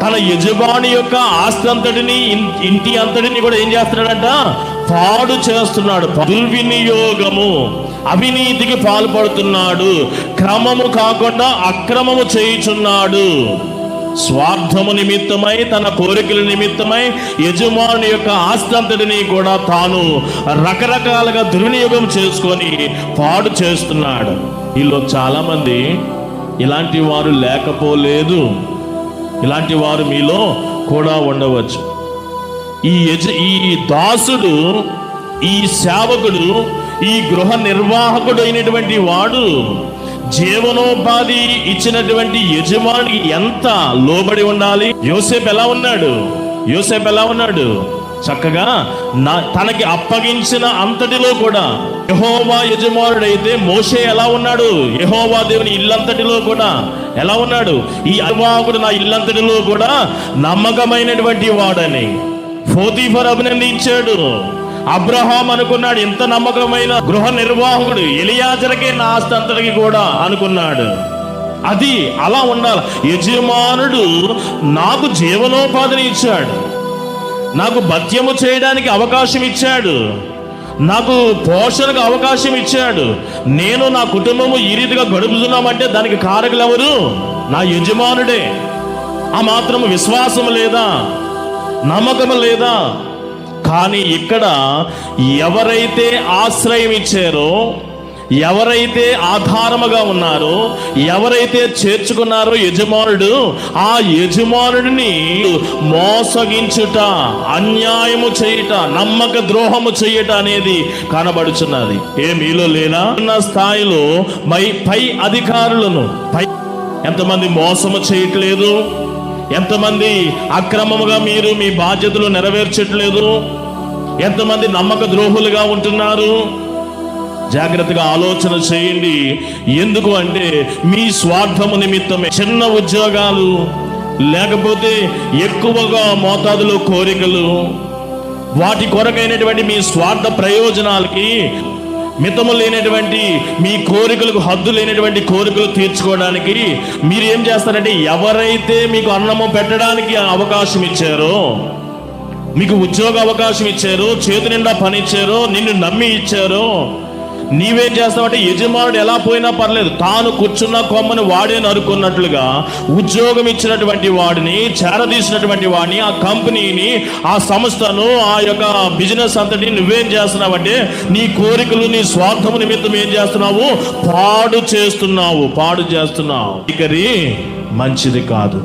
తన యజమాని యొక్క ఆస్తి అంతటిని, ఇంటి అంతటిని కూడా ఏం చేస్తున్నాడంట? పాడు చేస్తున్నాడు. దుర్వినియోగము, అవినీతికి పాల్పడుతున్నాడు. క్రమము కాకుండా అక్రమము చేయుచున్నాడు. స్వార్థము నిమిత్తమై, తన కోరికల నిమిత్తమై యజమాని యొక్క ఆస్తి అంతటిని కూడా తాను రకరకాలుగా దుర్వినియోగం చేసుకొని పాడు చేస్తున్నాడు. వీళ్ళు చాలా మంది ఇలాంటి వారు లేకపోలేదు, ఇలాంటి వారు మీలో కూడా ఉండవచ్చు. ఈ దాసుడు, ఈ సేవకుడు, ఈ గృహ నిర్వాహకుడు అయినటువంటి వాడు జీవనోపాధి ఇచ్చినటువంటి యజమానికి ఎంత లోబడి ఉండాలి? యోసేపు ఎలా ఉన్నాడు? చక్కగా తనకి అప్పగించిన అంతటిలో కూడా యెహోవా యజమానుడైతే మోషే ఎలా ఉన్నాడు? యెహోవా దేవుని ఇల్లంతటిలో కూడా ఎలా ఉన్నాడు? ఈ నిర్వాహకుడు నా ఇల్లంతటిలో కూడా నమ్మకమైనటువంటి వాడని పోతీఫర్ అభినందించాడు. అబ్రహాం అనుకున్నాడు, ఇంత నమ్మకమైన గృహ నిర్వాహకుడు ఎలియాజరుకే నా ఆస్తి అంతటికి కూడా అనుకున్నాడు. అది అలా ఉండాలి. యజమానుడు నాకు జీవనోపాధిని ఇచ్చాడు, నాకు భత్యము చేయడానికి అవకాశం ఇచ్చాడు, నాకు పోషణకు అవకాశం ఇచ్చాడు. నేను నా కుటుంబము ఈ రీతిగా గడుపుతున్నామంటే దానికి కారకులు ఎవరు? నా యజమానుడే. ఆ మాత్రము విశ్వాసం లేదా? నమ్మకం లేదా? కానీ ఇక్కడ ఎవరైతే ఆశ్రయం ఇచ్చారో, ఎవరైతే ఆధారముగా ఉన్నారో, ఎవరైతే చేర్చుకున్నారో యజమానుడు, ఆ యజమానుడిని మోసగించుట, అన్యాయము చేయుట, నమ్మక ద్రోహము చేయుట అనేది కనబడుచున్నది. మీలో లేనా? ఉన్న స్థాయిలో పై అధికారులను ఎంతమంది మోసము చేయట్లేదు? ఎంతమంది అక్రమముగా మీరు మీ బాధ్యతలు నెరవేర్చట్లేదు? ఎంతమంది నమ్మక ద్రోహులుగా ఉంటున్నారు? జాగ్రత్తగా ఆలోచన చేయండి. ఎందుకు అంటే మీ స్వార్థము నిమిత్తమే. చిన్న ఉద్యోగాలు, లేకపోతే ఎక్కువగా మోతాదులో కోరికలు, వాటి కొరకైనటువంటి మీ స్వార్థ ప్రయోజనాలకి, మితము లేనటువంటి మీ కోరికలకు, హద్దు లేనటువంటి కోరికలు తీర్చుకోవడానికి మీరు ఏం చేస్తారంటే, ఎవరైతే మీకు అన్నము పెట్టడానికి అవకాశం ఇచ్చారో, మీకు ఉద్యోగ అవకాశం ఇచ్చారో, చేతి నిండా పని ఇచ్చారో, నిన్ను నమ్మి ఇచ్చారో, నీవేం చేస్తావంటే యజమానుడు ఎలా పోయినా పర్లేదు, తాను కూర్చున్న కొమ్మని వాడే నరుకున్నట్లుగా ఉద్యోగం ఇచ్చినటువంటి వాడిని, చేరదీసినటువంటి వాడిని, ఆ కంపెనీని, ఆ సంస్థను, ఆ యొక్క బిజినెస్ అంతటి నువ్వేం చేస్తున్నావంటే నీ కోరికలు, నీ స్వార్థము నిమిత్తం ఏం చేస్తున్నావు? పాడు చేస్తున్నావు. ఇకరి మంచిది కాదు.